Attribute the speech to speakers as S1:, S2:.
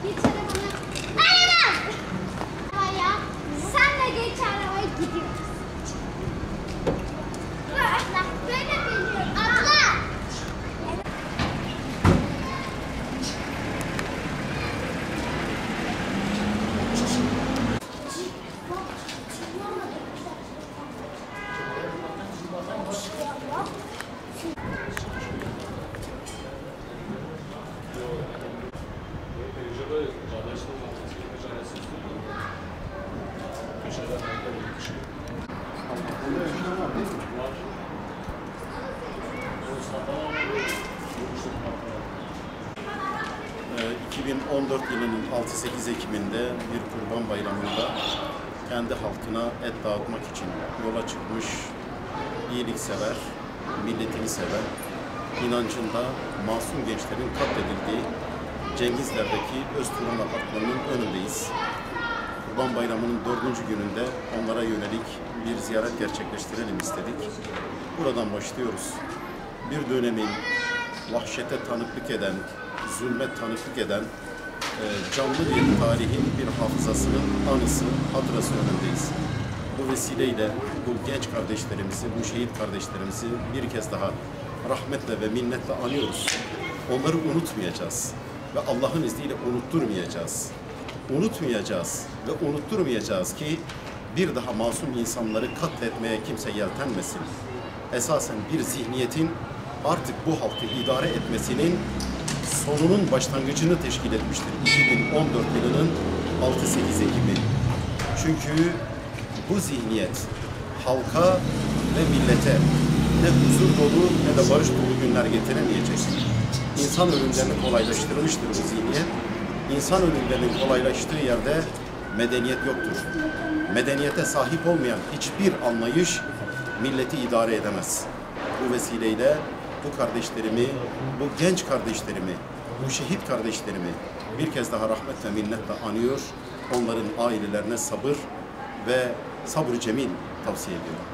S1: Geç arabana. Araba! Arabaya. Sen de geç arabaya gidiyoruz. Atla. Böyle geliyorum. Atla.
S2: Ee, 2014 yılının 6-8 Ekim'inde bir Kurban Bayramı'nda kendi halkına et dağıtmak için yola çıkmış, iyiliksever, milletini seven, inancında masum gençlerin katledildiği Cengizler'deki Özturan Apartmanı'nın önündeyiz. Kurban Bayramı'nın 4. gününde onlara yönelik bir ziyaret gerçekleştirelim istedik. Buradan başlıyoruz. Bir dönemin vahşete tanıklık eden, zulme tanıklık eden canlı bir tarihin bir hafızasının anısı, hatırası önündeyiz. Bu vesileyle bu genç kardeşlerimizi, bu şehit kardeşlerimizi bir kez daha rahmetle ve minnetle anıyoruz. Onları unutmayacağız ve Allah'ın izniyle unutturmayacağız. Unutmayacağız ve unutturmayacağız ki bir daha masum insanları katletmeye kimse yeltenmesin. Esasen bir zihniyetin artık bu halkı idare etmesinin sonunun başlangıcını teşkil etmiştir. 2014 yılının 6-8 Ekim'i. Çünkü bu zihniyet halka ve millete ne huzur dolu ne de barış dolu günler getiremeyecek. İnsan ölümlerini kolaylaştırmıştır bu zihniyet. İnsan ölümlerinin kolaylaştığı yerde medeniyet yoktur. Medeniyete sahip olmayan hiçbir anlayış milleti idare edemez. Bu vesileyle bu kardeşlerimi, bu genç kardeşlerimi, bu şehit kardeşlerimi bir kez daha rahmet ve minnetle anıyor. Onların ailelerine sabır ve sabır cemil tavsiye ediyorum.